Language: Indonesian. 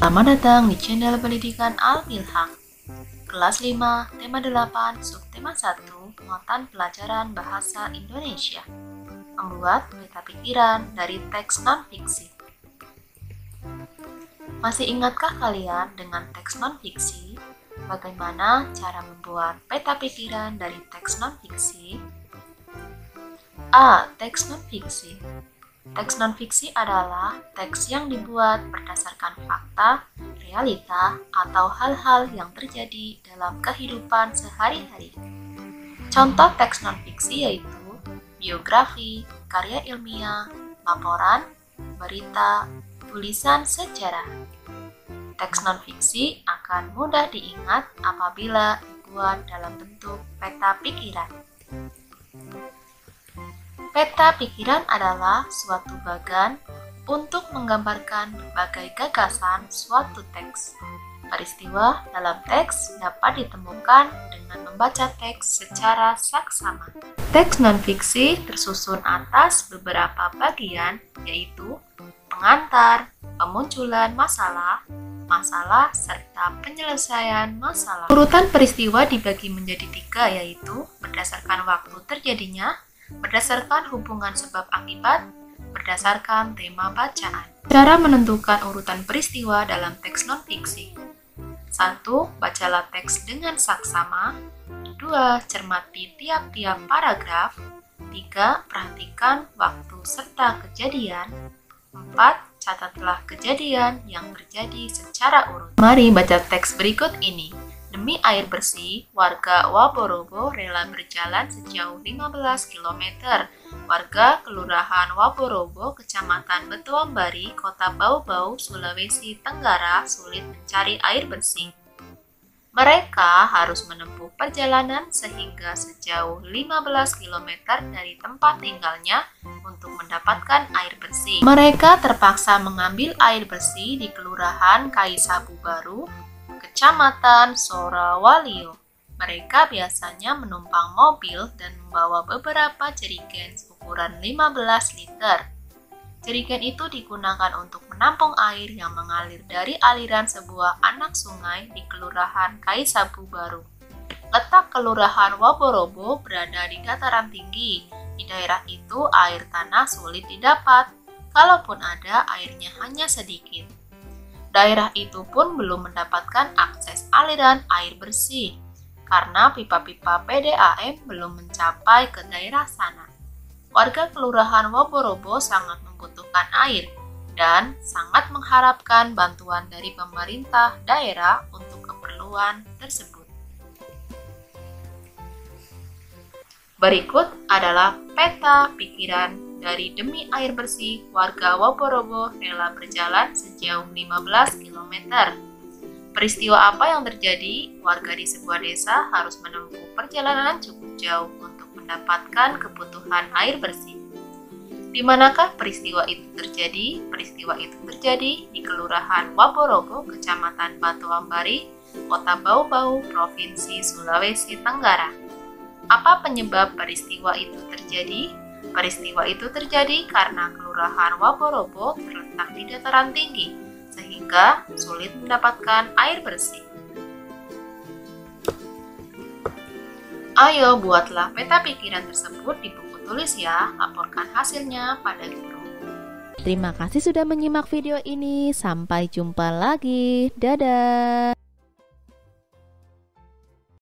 Selamat datang di channel Pendidikan Al-Ilham. Kelas 5, tema 8, subtema 1, muatan pelajaran bahasa Indonesia. Membuat peta pikiran dari teks non-fiksi. Masih ingatkah kalian dengan teks non-fiksi? Bagaimana cara membuat peta pikiran dari teks non-fiksi? A. Teks non-fiksi. Teks non-fiksi adalah teks yang dibuat berdasarkan fakta, realita, atau hal-hal yang terjadi dalam kehidupan sehari-hari. Contoh teks non-fiksi yaitu biografi, karya ilmiah, laporan, berita, tulisan sejarah. Teks non-fiksi akan mudah diingat apabila dibuat dalam bentuk peta pikiran. Peta pikiran adalah suatu bagan untuk menggambarkan berbagai gagasan suatu teks. Peristiwa dalam teks dapat ditemukan dengan membaca teks secara saksama. Teks non-fiksi tersusun atas beberapa bagian, yaitu pengantar, pemunculan masalah, serta penyelesaian masalah. Urutan peristiwa dibagi menjadi 3, yaitu berdasarkan waktu terjadinya, berdasarkan hubungan sebab akibat, berdasarkan tema bacaan. Cara menentukan urutan peristiwa dalam teks non-fiksi. 1. Bacalah teks dengan saksama. 2. Cermati tiap-tiap paragraf. 3. Perhatikan waktu serta kejadian. 4. Catatlah kejadian yang terjadi secara urut. Mari baca teks berikut ini. Demi air bersih, warga Waborobo rela berjalan sejauh 15 km. Warga Kelurahan Waborobo, Kecamatan Betuambari, Kota Bau-Bau, Sulawesi Tenggara sulit mencari air bersih. Mereka harus menempuh perjalanan sehingga sejauh 15 km dari tempat tinggalnya untuk mendapatkan air bersih. Mereka terpaksa mengambil air bersih di Kelurahan Kaisabu Baru, Kecamatan Sorawalio. Mereka biasanya menumpang mobil dan membawa beberapa jerigen ukuran 15 liter. Jerigen itu digunakan untuk menampung air yang mengalir dari aliran sebuah anak sungai di Kelurahan Kaisabu Baru. Letak Kelurahan Waborobo berada di dataran tinggi. Di daerah itu air tanah sulit didapat. Kalaupun ada, airnya hanya sedikit. Daerah itu pun belum mendapatkan akses aliran air bersih karena pipa-pipa PDAM belum mencapai ke daerah sana. Warga Kelurahan Waborobo sangat membutuhkan air dan sangat mengharapkan bantuan dari pemerintah daerah untuk keperluan tersebut. Berikut adalah peta pikiran dari demi air bersih, warga Waborobo rela berjalan sejauh 15 km. Peristiwa apa yang terjadi? Warga di sebuah desa harus menempuh perjalanan cukup jauh untuk mendapatkan kebutuhan air bersih. Di manakah peristiwa itu terjadi? Peristiwa itu terjadi di Kelurahan Waborobo, Kecamatan Betuambari, Kota Bau-Bau, Provinsi Sulawesi Tenggara. Apa penyebab peristiwa itu terjadi? Peristiwa itu terjadi karena Kelurahan Waborobo terletak di dataran tinggi, sehingga sulit mendapatkan air bersih. Ayo buatlah peta pikiran tersebut di buku tulis ya, laporkan hasilnya pada guru. Terima kasih sudah menyimak video ini, sampai jumpa lagi, dadah!